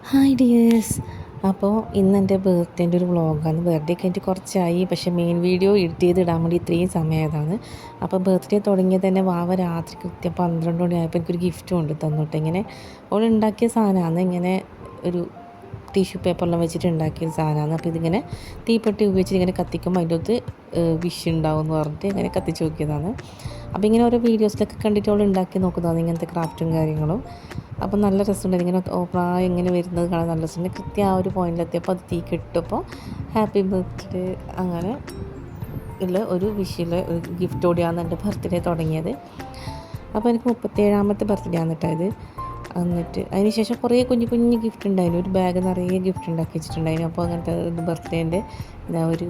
Hi dears. അപ്പോൾ ഇന്ന് എൻ്റെ ബർത്ത്ഡേൻ്റെ ഒരു വ്ളോഗാണ്. ബർത്ത്ഡേ കഴിഞ്ഞിട്ട് കുറച്ചായി, പക്ഷേ മെയിൻ വീഡിയോ എഡിറ്റ് ചെയ്തിടാൻ വേണ്ടി ഇത്രയും സമയമായതാണ്. അപ്പോൾ ബർത്ത്ഡേ തുടങ്ങിയത് തന്നെ വാവ രാത്രി കൃത്യം 12 മണിയായപ്പോൾ എനിക്കൊരു ഗിഫ്റ്റ് കൊണ്ട് തന്നിട്ട് ഇങ്ങനെ അവൾ ഉണ്ടാക്കിയ സാധനമാണ്. ഇങ്ങനെ ഒരു ടിഷ്യൂ പേപ്പറിലും വെച്ചിട്ട് ഉണ്ടാക്കിയ സാധനമാണ്. അപ്പോൾ ഇതിങ്ങനെ തീപ്പെട്ടി ഉപയോഗിച്ചിട്ട് ഇങ്ങനെ കത്തിക്കുമ്പോൾ അതിൻ്റെ അകത്ത് വിഷ് ഉണ്ടാവും എന്ന് പറഞ്ഞിട്ട് ഇങ്ങനെ കത്തിച്ച് നോക്കിയതാണ്. അപ്പോൾ ഇങ്ങനെ ഓരോ വീഡിയോസിലൊക്കെ കണ്ടിട്ട് അവൾ ഉണ്ടാക്കി നോക്കുന്നതാണ് ഇങ്ങനത്തെ ക്രാഫ്റ്റും കാര്യങ്ങളും. അപ്പം നല്ല രസമുണ്ടായിരുന്നു. ഇങ്ങനെ പ്രായം ഇങ്ങനെ വരുന്നത് കാണാൻ നല്ല രസമുണ്ട്. കൃത്യം ആ ഒരു പോയിന്റിലെത്തിയപ്പോൾ അത് തീ കിട്ടുമ്പോൾ ഹാപ്പി ബർത്ത്ഡേ അങ്ങനെ ഉള്ള ഒരു വിഷിൽ ഒരു ഗിഫ്റ്റോടെയാണ് എൻ്റെ ബർത്ത്ഡേ തുടങ്ങിയത്. അപ്പോൾ എനിക്ക് 37ാമത്തെ ബർത്ത്ഡേ ആണ് കേട്ടോ ഇത്. എന്നിട്ട് അതിന് ശേഷം കുറേ കുഞ്ഞു കുഞ്ഞു ഗിഫ്റ്റ് ഉണ്ടായിരുന്നു. ഒരു ബാഗ് നിറയെ ഗിഫ്റ്റ് ഉണ്ടാക്കി വെച്ചിട്ടുണ്ടായിരുന്നു. അപ്പോൾ അങ്ങനത്തെ ബർത്ത്ഡേൻ്റെ ഒരു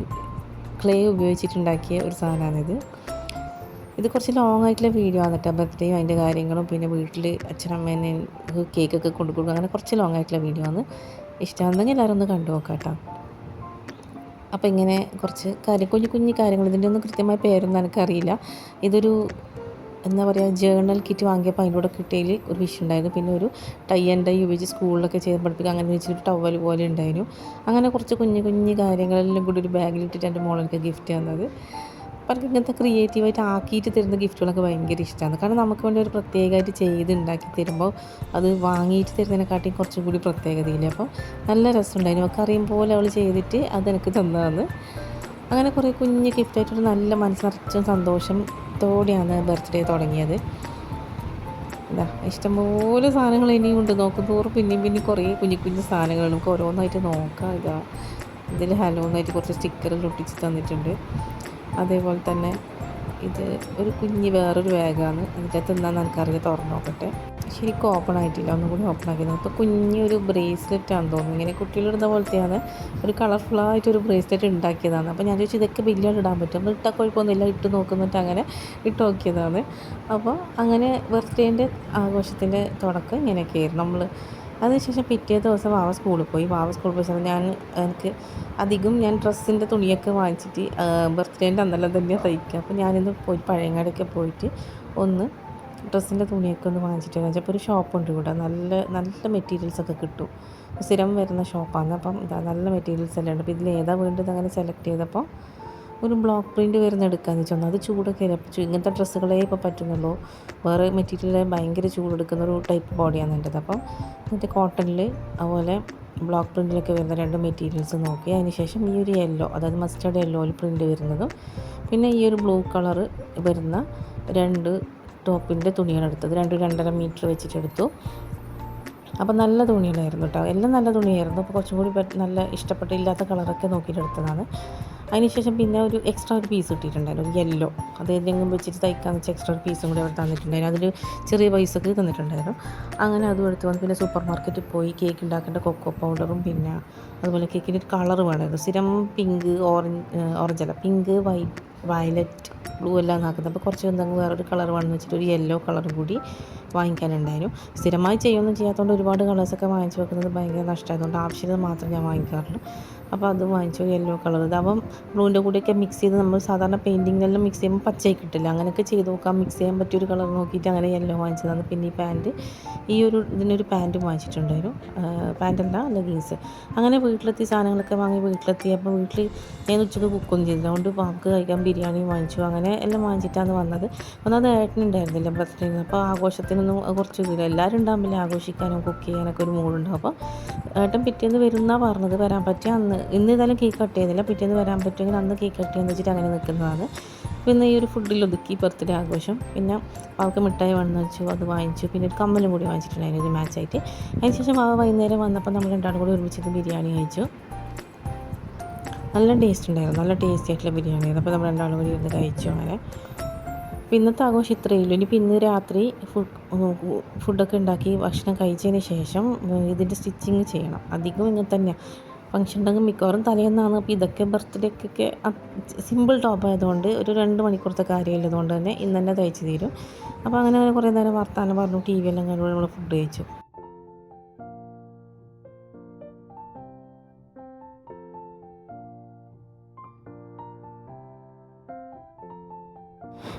ക്ലേ ഉപയോഗിച്ചിട്ടുണ്ടാക്കിയ ഒരു സാധനമാണിത്. ഇത് കുറച്ച് ലോങ് ആയിട്ടുള്ള വീഡിയോ ആണ് കേട്ടോ. ബർത്ത്ഡേയും അതിൻ്റെ കാര്യങ്ങളും പിന്നെ വീട്ടിൽ അച്ഛനമ്മേനെ കേക്കൊക്കെ കൊണ്ടു കൊടുക്കും. അങ്ങനെ കുറച്ച് ലോങ് ആയിട്ടുള്ള വീഡിയോ ആണ്. ഇഷ്ടമാണെന്നെങ്കിൽ എല്ലാവരും ഒന്ന് കണ്ടു നോക്കാം കേട്ടോ. അപ്പോൾ ഇങ്ങനെ കുറച്ച് കുഞ്ഞു കുഞ്ഞു കാര്യങ്ങൾ, ഇതിൻ്റെ ഒന്നും കൃത്യമായ പേരൊന്നും എനിക്കറിയില്ല. ഇതൊരു എന്താ പറയുക, ജേർണൽ കിറ്റ് വാങ്ങിയപ്പോൾ അതിൻ്റെ കൂടെ കിട്ടിയതിൽ ഒരു വിഷ് ഉണ്ടായിരുന്നു. പിന്നെ ഒരു ടൈ ആൻഡ് ഡൈ ഉപയോഗിച്ച് സ്കൂളിലൊക്കെ ചെയ്ത് പഠിപ്പിക്കുക, അങ്ങനെ വെച്ചിട്ട് ടവൽ പോലെ ഉണ്ടായിരുന്നു. അങ്ങനെ കുറച്ച് കുഞ്ഞു കുഞ്ഞു കാര്യങ്ങളെല്ലാം കൂടി ഒരു ബാഗിലിട്ടിട്ട് എൻ്റെ മോളെനിക്ക് ഗിഫ്റ്റ് തന്നത്. അവർക്ക് ഇങ്ങനത്തെ ക്രിയേറ്റീവായിട്ട് ആക്കിയിട്ട് തരുന്ന ഗിഫ്റ്റുകളൊക്കെ ഭയങ്കര ഇഷ്ടമാണ്. കാരണം നമുക്ക് വേണ്ടി ഒരു പ്രത്യേകമായിട്ട് ചെയ്ത് ഉണ്ടാക്കി തരുമ്പോൾ അത് വാങ്ങിയിട്ട് തരുന്നതിനെക്കാട്ടിയും കുറച്ചും കൂടി പ്രത്യേകതയില്ല. അപ്പോൾ നല്ല രസമുണ്ടായിരുന്നു. അവൾക്ക് അറിയും പോലെ അവൾ ചെയ്തിട്ട് അതെനിക്ക് തന്നതാണ്. അങ്ങനെ കുറേ കുഞ്ഞ് ഗിഫ്റ്റായിട്ടൊരു നല്ല മനസ്സറിച്ചും സന്തോഷത്തോടെയാണ് ബർത്ത്ഡേ തുടങ്ങിയത്. എന്താ ഇഷ്ടംപോലെ സാധനങ്ങൾ ഇനിയും ഉണ്ട്. നോക്കുന്തോറും പിന്നെയും കുറേ കുഞ്ഞു കുഞ്ഞു സാധനങ്ങൾ നമുക്ക് ഓരോന്നായിട്ട് നോക്കാം. ഇതിൽ ഹലോന്നായിട്ട് കുറച്ച് സ്റ്റിക്കറുകൾ ഒട്ടിച്ച് തന്നിട്ടുണ്ട്. അതേപോലെ തന്നെ ഇത് ഒരു കുഞ്ഞ് വേറൊരു ബാഗാണ്. അതിൻ്റെ അകത്ത് എന്താണെന്ന് എനിക്കറിയാം, തുറന്ന് നോക്കട്ടെ. ശരിക്കും ഓപ്പൺ ആയിട്ടില്ല, ഒന്നും കൂടി ഓപ്പൺ ആക്കി നോക്കും. അപ്പോൾ കുഞ്ഞൊരു ബ്രേസ്ലെറ്റാണെന്ന് തോന്നുന്നു. ഇങ്ങനെ കുട്ടികളിടുന്ന പോലത്തെയാണ്. ഒരു കളർഫുള്ളായിട്ടൊരു ബ്രേസ്ലെറ്റ് ഉണ്ടാക്കിയതാണ്. അപ്പോൾ ഞാൻ ചോദിച്ചു ഇതൊക്കെ ബില്ലാണ് ഇടാൻ പറ്റും, അപ്പോൾ ഇട്ടാൽ കുഴപ്പമൊന്നുമില്ല, ഇട്ട് നോക്കുന്നിട്ട് അങ്ങനെ ഇട്ട് നോക്കിയതാണ്. അപ്പോൾ അങ്ങനെ ബർത്ത്ഡേൻ്റെ ആഘോഷത്തിൻ്റെ തുടക്കം ഇങ്ങനെയൊക്കെയായിരുന്നു. അതിനുശേഷം പിറ്റേ ദിവസം വാവ സ്കൂളിൽ പോയി. എനിക്ക് അധികം ഞാൻ ഡ്രസ്സിൻ്റെ തുണിയൊക്കെ വാങ്ങിച്ചിട്ട് ബർത്ത്ഡേൻ്റെ അന്നെല്ലാം തന്നെയാണ് തയ്ക്കുക. അപ്പോൾ ഞാനിന്ന് പോയി പഴയങ്ങാടിയൊക്കെ പോയിട്ട് ഒന്ന് ഡ്രസ്സിൻ്റെ തുണിയൊക്കെ ഒന്ന് വാങ്ങിച്ചിട്ട് വരാം. അപ്പോൾ ഒരു ഷോപ്പുണ്ട് ഇവിടെ, നല്ല നല്ല മെറ്റീരിയൽസൊക്കെ കിട്ടും. സ്ഥിരം വരുന്ന ഷോപ്പാണ്. അപ്പം നല്ല മെറ്റീരിയൽസ് എല്ലാം ഉണ്ട്. അപ്പോൾ ഇതിൽ ഏതാ വേണ്ടത് അങ്ങനെ സെലക്ട് ചെയ്തപ്പോൾ ഒരു ബ്ലോക്ക് പ്രിൻറ്റ് വരുന്ന എടുക്കാമെന്ന് വെച്ചാൽ അത് ചൂടൊക്കെ ഇങ്ങനത്തെ ഡ്രസ്സുകളേ ഇപ്പോൾ പറ്റുന്നുള്ളൂ. വേറെ മെറ്റീരിയൽ ഭയങ്കര ചൂടെടുക്കുന്ന ഒരു ടൈപ്പ് ബോഡിയാണ് എൻ്റെത്. അപ്പം മറ്റേ കോട്ടണിൽ അതുപോലെ ബ്ലോക്ക് പ്രിൻറ്റിലൊക്കെ വരുന്ന രണ്ട് മെറ്റീരിയൽസ് നോക്കി. അതിന് ശേഷം ഈ ഒരു യെല്ലോ, അതായത് മസ്റ്റേർഡ് യെല്ലോയിൽ പ്രിൻറ്റ് വരുന്നതും പിന്നെ ഈ ഒരു ബ്ലൂ കളറ് വരുന്ന രണ്ട് ടോപ്പിൻ്റെ തുണിയാണ് എടുത്തത്. 2-2.5 മീറ്റർ വെച്ചിട്ടെടുത്തു. അപ്പോൾ നല്ല തുണികളായിരുന്നു കേട്ടോ, എല്ലാം നല്ല തുണിയായിരുന്നു. അപ്പോൾ കുറച്ചും കൂടി നല്ല ഇഷ്ടപ്പെട്ടില്ലാത്ത കളറൊക്കെ നോക്കിയിട്ടെടുത്തതാണ്. അതിനുശേഷം പിന്നെ ഒരു എക്സ്ട്രാ ഒരു പീസ് കിട്ടിയിട്ടുണ്ടായിരുന്നു, ഒരു യെല്ലോ. അത് ഏതെങ്കിലും വെച്ചിട്ട് തയ്ക്കാന്ന് വെച്ചാൽ എക്സ്ട്രാ ഒരു പീസും കൂടി അവിടെ തന്നിട്ടുണ്ടായിരുന്നു. അതിൽ ചെറിയ പൈസക്ക് തന്നിട്ടുണ്ടായിരുന്നു. അങ്ങനെ അതും എടുത്ത് വന്ന് പിന്നെ സൂപ്പർ മാർക്കറ്റിൽ പോയി കേക്ക് ഉണ്ടാക്കേണ്ട കൊക്കോ പൗഡറും പിന്നെ അതുപോലെ കേക്കിൻ്റെ ഒരു കളർ വേണമായിരുന്നു. സ്ഥിരം പിങ്ക്, ഓറഞ്ചല്ല, പിങ്ക്, വയലറ്റ്, ബ്ലൂ എല്ലാം ആക്കുന്നത്. അപ്പോൾ കുറച്ച് എന്തെങ്കിലും വേറൊരു കളർ വേണമെന്ന് വെച്ചിട്ട് ഒരു യെല്ലോ കളർ കൂടി വാങ്ങിക്കാനുണ്ടായിരുന്നു. സ്ഥിരമായി ചെയ്യുകയൊന്നും ചെയ്യാത്തതുകൊണ്ട് ഒരുപാട് കളേഴ്സൊക്കെ വാങ്ങിച്ച് വെക്കുന്നത് ഭയങ്കര നഷ്ടമായതുകൊണ്ട് ആവശ്യത്തിന് മാത്രം ഞാൻ വാങ്ങിക്കാറുള്ളൂ. അപ്പോൾ അത് വാങ്ങിച്ചു, യെല്ലോ കളർ. ഇതാകുമ്പം ബ്ലൂവിൻ്റെ കൂടെയൊക്കെ മിക്സ് ചെയ്ത് നമ്മൾ സാധാരണ പെയിൻറ്റിങ്ങിനെല്ലാം മിക്സ് ചെയ്യുമ്പോൾ പച്ചയായി കിട്ടില്ല. അങ്ങനെയൊക്കെ ചെയ്ത് നോക്കാം, മിക്സ് ചെയ്യാൻ പറ്റിയൊരു കളർ നോക്കിയിട്ട് അങ്ങനെ യെല്ലോ വാങ്ങിച്ചതാണ്. പിന്നെ ഇതിനൊരു പാൻറ്റും വാങ്ങിച്ചിട്ടുണ്ടായിരുന്നു. പാൻറ്റല്ല, ലെഗിൻസ്. അങ്ങനെ വീട്ടിലെത്തി സാധനങ്ങളൊക്കെ വാങ്ങി വീട്ടിലെത്തിയപ്പോൾ ഞാൻ ഉച്ചയ്ക്ക് കുക്കൊന്നും ചെയ്തില്ല. അതുകൊണ്ട് പാക്ക് കഴിക്കാൻ ബിരിയാണിയും വാങ്ങിച്ചു. അങ്ങനെ എല്ലാം വാങ്ങിച്ചിട്ടാണ് വന്നത്. ഒന്നാമത് ഏട്ടനുണ്ടായിരുന്നില്ല ബർത്ത്ഡേന്ന്. അപ്പോൾ ആഘോഷത്തിനൊന്നും കുറച്ച് ഇതില്ല. എല്ലാവരും ഉണ്ടാകുമ്പോൾ ആഘോഷിക്കാനും കുക്ക് ചെയ്യാനൊക്കെ ഒരു മൂടുണ്ടാവും. അപ്പോൾ ഏട്ടൻ പിറ്റേന്ന് വരുന്നാണ് പറഞ്ഞത്. വരാൻ പറ്റിയ ഇന്ന് ഏതായാലും കേക്ക് കട്ട് ചെയ്യുന്നില്ല, പിറ്റേന്ന് വരാൻ പറ്റുമെങ്കിൽ അന്ന് കേക്ക് കട്ട് ചെയ്യാന്ന് വെച്ചിട്ട് അങ്ങനെ നിൽക്കുന്നതാണ്. പിന്നെ ഈ ഒരു ഫുഡിൽ ഒതുക്കി ബർത്ത്ഡേ ആഘോഷം. പിന്നെ അവൾക്ക് മിഠായി വേണമെന്ന് വെച്ചു, അത് വാങ്ങിച്ചു. പിന്നെ ഒരു കമ്മലും കൂടി വാങ്ങിച്ചിട്ടുണ്ടായിരുന്നു ഒരു മാച്ചായിട്ട്. അതിനുശേഷം വൈകുന്നേരം വന്നപ്പോൾ നമ്മൾ രണ്ടാളും കൂടി ഒരുമിച്ചിട്ട് ബിരിയാണി കഴിച്ചു. നല്ല ടേസ്റ്റ് ഉണ്ടായിരുന്നു, നല്ല ടേസ്റ്റി ആയിട്ടുള്ള ബിരിയാണി ആയിരുന്നു. അപ്പോൾ നമ്മൾ രണ്ടാളും കൂടി ഇരുന്ന് കഴിച്ചു. അങ്ങനെ ഇന്നത്തെ ആഘോഷം ഇത്രയേ ഉള്ളൂ. ഇനിയിപ്പോൾ ഇന്ന് രാത്രി ഫുഡൊക്കെ ഉണ്ടാക്കി ഭക്ഷണം കഴിച്ചതിന് ശേഷം ഇതിൻ്റെ സ്റ്റിച്ചിങ് ചെയ്യണം. അധികം ഇങ്ങനെ തന്നെയാണ് ഫംഗ്ഷൻ ഉണ്ടെങ്കിൽ മിക്കവാറും തലേന്നാണ്. അപ്പോൾ ഇതൊക്കെ ബർത്ത്ഡേക്കൊക്കെ സിമ്പിൾ ടോപ്പ് ആയതുകൊണ്ട് ഒരു 2 മണിക്കൂറത്തെ കാര്യമില്ലതുകൊണ്ട് തന്നെ ഇന്ന് തന്നെ തയ്ച്ച് തീരും. അപ്പോൾ അങ്ങനെ കുറേ നേരം വർത്താനം പറഞ്ഞു ടി വി എല്ലാം കണ്ടു നമ്മൾ ഫുഡ് കഴിച്ചു.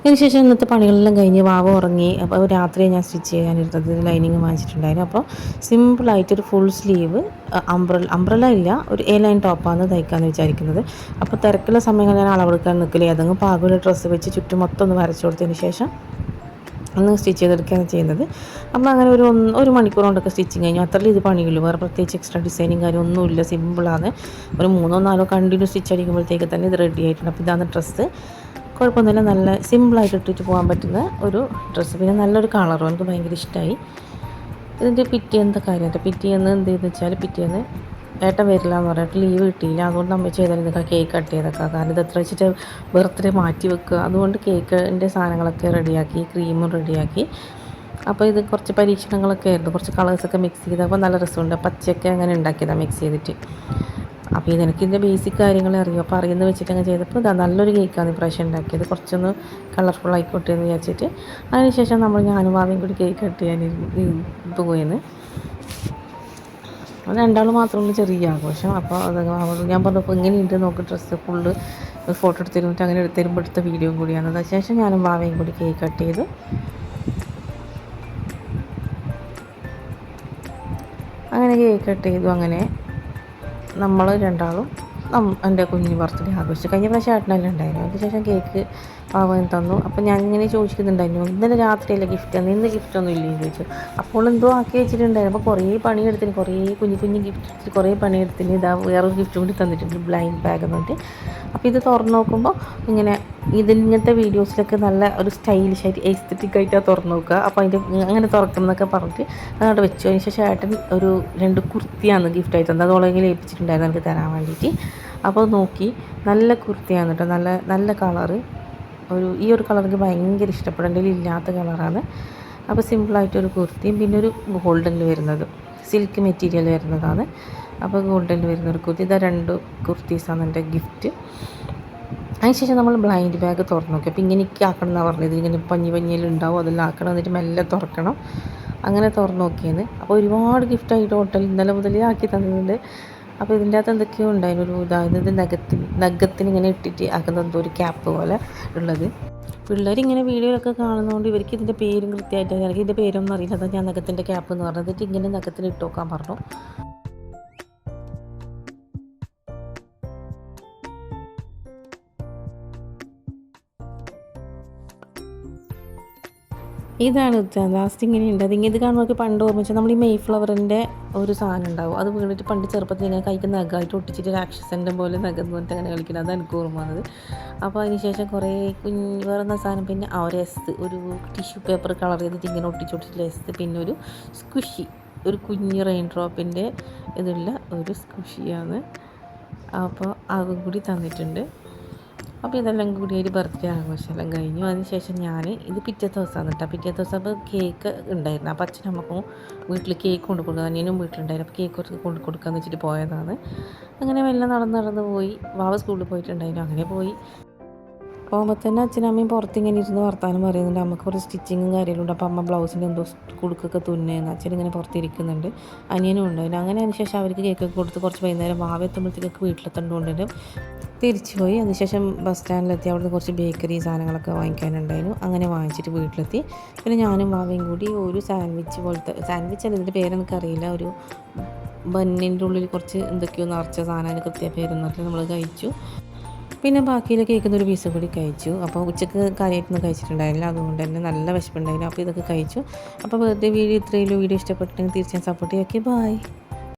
അതിനുശേഷം ഇന്നത്തെ പണികളെല്ലാം കഴിഞ്ഞ് വാവ ഉറങ്ങി. അപ്പോൾ രാത്രി ഞാൻ സ്റ്റിച്ച് ചെയ്യാനിരുന്നത് ലൈനിങ് വാങ്ങിച്ചിട്ടുണ്ടായിരുന്നു. അപ്പോൾ സിമ്പിളായിട്ടൊരു ഫുൾ സ്ലീവ് അംബ്രല ഇല്ല, ഒരു എ ലൈൻ ടോപ്പാണ് തയ്ക്കാമെന്ന് വിചാരിക്കുന്നത്. അപ്പോൾ തിരക്കുള്ള സമയങ്ങളിൽ ഞാൻ അളവെടുക്കാൻ നിൽക്കില്ല, ഏതെങ്കിലും പാകമുള്ള ഡ്രസ്സ് വെച്ച് ചുറ്റും മൊത്തം ഒന്ന് വരച്ചു കൊടുത്തതിന് ശേഷം ഒന്ന് സ്റ്റിച്ച് ചെയ്തെടുക്കുകയാണ് ചെയ്യുന്നത്. അപ്പോൾ അങ്ങനെ ഒരു മണിക്കൂർ കൊണ്ടൊക്കെ സ്റ്റിച്ചിങ് കഴിഞ്ഞു. അത്രയും ഇത് പണിയുള്ളൂ, വേറെ പ്രത്യേകിച്ച് എക്സ്ട്രാ ഡിസൈനിങ് കാര്യം ഒന്നുമില്ല, സിമ്പിളാണ്. ഒരു 3-4 കണ്ടിന്യൂ സ്റ്റിച്ച് അടിക്കുമ്പോഴത്തേക്ക് തന്നെ ഇത് റെഡി ആയിട്ടുണ്ട്. അപ്പോൾ ഇതാണ് ഡ്രസ്സ്. കുഴപ്പമൊന്നുമില്ല, നല്ല സിമ്പിളായിട്ട് ഇട്ടിട്ട് പോകാൻ പറ്റുന്ന ഒരു ഡ്രസ്സ്. പിന്നെ നല്ലൊരു കളറും എനിക്ക് ഭയങ്കര ഇഷ്ടമായി. ഇതിൻ്റെ പിറ്റേന്നത്തെ കാര്യമായിട്ട് പിറ്റേന്ന് എന്ത് ചെയ്തെന്ന് വെച്ചാൽ, പിറ്റേന്ന് ഏട്ടൻ വരില്ല എന്ന് പറഞ്ഞിട്ട് ലീവ് കിട്ടിയില്ല. അതുകൊണ്ട് നമ്മൾ ചെയ്താൽ കേക്ക് കട്ട് ചെയ്തൊക്കെ, കാരണം ഇത് എത്ര വെച്ചിട്ട് ബർത്ത്ഡേ മാറ്റി വെക്കുക. അതുകൊണ്ട് കേക്കിൻ്റെ സാധനങ്ങളൊക്കെ റെഡിയാക്കി, ക്രീമും റെഡിയാക്കി. അപ്പോൾ ഇത് കുറച്ച് പരീക്ഷണങ്ങളൊക്കെ ആയിരുന്നു, കുറച്ച് കളേഴ്സൊക്കെ മിക്സ് ചെയ്തപ്പോൾ നല്ല രസമുണ്ട്. പച്ചയൊക്കെ അങ്ങനെ ഉണ്ടാക്കിയതാണ് മിക്സ് ചെയ്തിട്ട്. അപ്പോൾ ഇതിൻ്റെ ബേസിക് കാര്യങ്ങൾ അറിയും, അപ്പോൾ അറിയുന്നത് വെച്ചിട്ട് അങ്ങനെ ചെയ്തപ്പോൾ ഇതാ നല്ലൊരു കേക്കാണ് ഇപ്രാവശ്യം ഉണ്ടാക്കിയത്. കുറച്ചൊന്ന് കളർഫുൾ ആയിക്കോട്ടെ എന്ന് വിചാരിച്ചിട്ട് അതിനുശേഷം ഞാനും വാവയും കൂടി കേക്ക് കട്ട് ചെയ്യാൻ പോയെന്ന്. അത് രണ്ടാൾ മാത്രമുള്ള ചെറിയ ആഘോഷം. അപ്പോൾ അത് ഞാൻ പറഞ്ഞപ്പോൾ ഇങ്ങനെയുണ്ട് നോക്ക് ഡ്രസ്സ് ഫുള്ള് ഫോട്ടോ എടുത്തിരുന്നിട്ട് അങ്ങനെ എടുത്തരുമ്പോൾ എടുത്ത വീഡിയോയും കൂടിയാണ്. അതിനുശേഷം ഞാനും വാവയും കൂടി കേക്ക് കട്ട് ചെയ്തു. അങ്ങനെ കേക്ക് കട്ട് ചെയ്തു. അങ്ങനെ നമ്മൾ രണ്ടാളും എൻ്റെ കുഞ്ഞിന് ബർത്ത്ഡേ ആഘോഷിച്ചു. കഴിഞ്ഞ പ്രാവശ്യം ഏട്ടനെല്ലാം ഉണ്ടായിരുന്നു. അതിനുശേഷം കേക്ക് പാവൻ തന്നു. അപ്പോൾ ഞാൻ ഇങ്ങനെ ചോദിക്കുന്നുണ്ടായിരുന്നു, ഇന്നലെ രാത്രിയല്ലേ ഗിഫ്റ്റ് തന്നു, ഇന്ന് ഗിഫ്റ്റൊന്നും ഇല്ലെന്ന് ചോദിച്ചു. അപ്പോൾ എന്തോ ആക്കി വെച്ചിട്ടുണ്ടായിരുന്നു. അപ്പോൾ കുറേ പണിയെടുത്തിന്, കുറേ കുഞ്ഞു ഗിഫ്റ്റ് എടുത്തിട്ട് കുറേ പണിയെടുത്തിന്. ഇതാ വേറൊരു ഗിഫ്റ്റ് കൂടി തന്നിട്ടുണ്ട്, ബ്ലൈൻഡ് ബാഗ് എന്നിട്ട്. അപ്പോൾ ഇത് തുറന്ന് നോക്കുമ്പോൾ ഇങ്ങനെ ഇതിങ്ങനത്തെ വീഡിയോസിലൊക്കെ നല്ല ഒരു സ്റ്റൈലിഷായിട്ട് എസ്തറ്റിക്കായിട്ടാണ് തുറന്ന് നോക്കുക. അപ്പോൾ അതിൻ്റെ അങ്ങനെ തുറക്കണം എന്നൊക്കെ പറഞ്ഞിട്ട് അങ്ങോട്ട് വെച്ചു. അതിന് ശേഷം ഏട്ടൻ 2 കുർത്തിയാണ് ഗിഫ്റ്റായിട്ട് തന്നത്. അതോളെങ്കിലും ഏൽപ്പിച്ചിട്ടുണ്ടായിരുന്നു എനിക്ക് തരാൻ വേണ്ടിയിട്ട്. അപ്പോൾ നോക്കി, നല്ല കുർത്തിയാണ് കേട്ടോ, നല്ല കളറ്. ഈ ഒരു കളർ എനിക്ക് ഭയങ്കര ഇഷ്ടപ്പെടും, എൻ്റെ ഇല്ലാത്ത കളറാണ്. അപ്പോൾ സിമ്പിളായിട്ടൊരു കുർത്തിയും പിന്നെ ഒരു ഗോൾഡനിൽ വരുന്നത്, സിൽക്ക് മെറ്റീരിയൽ വരുന്നതാണ്. അപ്പോൾ ഗോൾഡനിൽ വരുന്നൊരു കുർത്തി. ഇതാ 2 കുർത്തീസാണ് എൻ്റെ ഗിഫ്റ്റ്. അതിനുശേഷം നമ്മൾ ബ്ലൈൻഡ് ബാഗ് തുറന്ന് നോക്കി. അപ്പോൾ ഇങ്ങനെയൊക്കെ ആക്കണം എന്നാണ് പറഞ്ഞത്, ഇങ്ങനെ പഞ്ഞിയിലുണ്ടാവും, അതെല്ലാം ആക്കണം, എന്നിട്ട് മെല്ലെ തുറക്കണം. അങ്ങനെ തുറന്ന് നോക്കിയത്. അപ്പോൾ ഒരുപാട് ഗിഫ്റ്റായി ടോട്ടൽ ഇന്നലെ മുതലേ ആക്കി തന്നിട്ടുണ്ട്. അപ്പോൾ ഇതിൻ്റെ അകത്ത് എന്തൊക്കെയോ ഉണ്ടായിരുന്നു. ഇത് നഖത്തിന് ഇങ്ങനെ ഇട്ടിട്ട് ആക്കുന്ന എന്തോ ഒരു ക്യാപ്പ് പോലെ ഉള്ളത്. പിള്ളേരിങ്ങനെ വീഡിയോയിലൊക്കെ കാണുന്നതുകൊണ്ട് ഇവർക്ക് ഇതിൻ്റെ പേരും കൃത്യമായിട്ട്, എനിക്ക് ഇതിൻ്റെ പേരൊന്നും അറിയില്ല. അതാണ് ഞാൻ നഖത്തിൻ്റെ ക്യാപ്പ് എന്ന് പറഞ്ഞത്. എന്നിട്ട് ഇങ്ങനെ നഖത്തിന് ഇട്ട് നോക്കാൻ പറഞ്ഞു. ഇതാണ് ലാസ്റ്റ് ഇങ്ങനെയുണ്ട്. ഇത് കാണുമ്പോൾ പണ്ട് ഓർമ്മിച്ചാൽ നമ്മൾ ഈ മെയ് ഫ്ലവറിൻ്റെ ഒരു സാധനം ഉണ്ടാവും, അത് വീണിട്ട് പണ്ട് ചെറുപ്പത്തിൽ ഇങ്ങനെ കൈക്ക് നഖമായിട്ട് ഒട്ടിച്ചിട്ട് രാക്ഷസൻ്റെ പോലെ നഖം എന്നിട്ട് അങ്ങനെ കളിക്കുന്നത്, അതാണ് എനിക്ക് ഓർമ്മ വന്നത്. അപ്പോൾ അതിനുശേഷം കുറേ വേറെന്ന സാധനം, പിന്നെ ഒരു ഒരു ടിഷ്യൂ പേപ്പർ കളർ ചെയ്തിട്ട് ഇങ്ങനെ ഒട്ടിച്ചൊട്ടിച്ചിട്ട് എസ്, പിന്നെ ഒരു സ്ക്വിഷി, ഒരു കുഞ്ഞ് റെയിൻ ഡ്രോപ്പിൻ്റെ ഇതുള്ള ഒരു സ്ക്വിഷിയാണ്. അപ്പോൾ അതും കൂടി തന്നിട്ടുണ്ട്. അപ്പോൾ ഇതെല്ലാം കൂടി ഒരു ബർത്ത്ഡേ ആഘോഷമെല്ലാം കഴിഞ്ഞു. അതിനുശേഷം ഇത് പിറ്റേ ദിവസമാണ് കേട്ടോ. പിറ്റേ ദിവസം അപ്പോൾ കേക്ക് ഉണ്ടായിരുന്നു. അപ്പോൾ അച്ഛനും അമ്മക്കും വീട്ടിൽ കേക്ക് കൊണ്ട് കൊടുക്കുക, അനിയനും വീട്ടിലുണ്ടായിരുന്നു. അപ്പോൾ കേക്ക് കുറച്ച് കൊണ്ട് കൊടുക്കാമെന്ന് വെച്ചിട്ട് പോയതാണ്. അങ്ങനെ മെല്ലെ നടന്ന് പോയി. വാവ സ്കൂളിൽ പോയിട്ടുണ്ടായിരുന്നു. അങ്ങനെ പോയി പോകുമ്പോൾ തന്നെ അച്ഛനും അമ്മയും പുറത്തിങ്ങനെ ഇരുന്ന് വർത്താനം പറയുന്നുണ്ട്. അമ്മക്ക് കുറച്ച് സ്റ്റിച്ചിങ്ങും കാര്യങ്ങളുണ്ട്. അപ്പോൾ അമ്മ ബ്ലൗസിൻ്റെ എന്തോ കുടുക്കൊക്കെ തുന്നുന്നു. അച്ഛനിങ്ങനെ പുറത്തിരിക്കുന്നുണ്ട്, അനിയനും ഉണ്ടായിരുന്നു. അങ്ങനെ അതിനുശേഷം അവർക്ക് കേക്കൊക്കെ കൊടുത്ത് കുറച്ച് വൈകുന്നേരം വാവ എത്തുമ്പോഴത്തേക്കൊക്കെ വീട്ടിലെത്തേണ്ടതുകൊണ്ടും തിരിച്ചു പോയി. അതിനുശേഷം ബസ് സ്റ്റാൻഡിലെത്തി. അവിടുന്ന് കുറച്ച് ബേക്കറി സാധനങ്ങളൊക്കെ വാങ്ങിക്കാനുണ്ടായിരുന്നു. അങ്ങനെ വാങ്ങിച്ചിട്ട് വീട്ടിലെത്തി. പിന്നെ ഞാനും വാവയും കൂടി ഒരു സാൻഡ്വിച്ച് അല്ല, ഇതിൻ്റെ പേരെനിക്കറിയില്ല, ഒരു ബന്നിൻ്റെ ഉള്ളിൽ കുറച്ച് എന്തൊക്കെയോ നിറച്ച സാധനം, കൃത്യ പേരൊന്നും നമ്മൾ കഴിച്ചു. പിന്നെ ബാക്കിയിൽ കേൾക്കുന്ന ഒരു പീസ് കൂടി കഴിച്ചു. അപ്പോൾ ഉച്ചക്ക് കാര്യമായിട്ടൊന്നും കഴിച്ചിട്ടുണ്ടായിരുന്നില്ല, അതുകൊണ്ട് തന്നെ നല്ല വിശപ്പുണ്ടായിരുന്നു. അപ്പോൾ ഇതൊക്കെ കഴിച്ചു. അപ്പോൾ വെറുതെ വീഡിയോ ഇത്രയും വീഡിയോ ഇഷ്ടപ്പെട്ടിട്ടുണ്ടെങ്കിൽ തീർച്ചയായും സപ്പോർട്ട് ചെയ്യാം. Okay, by.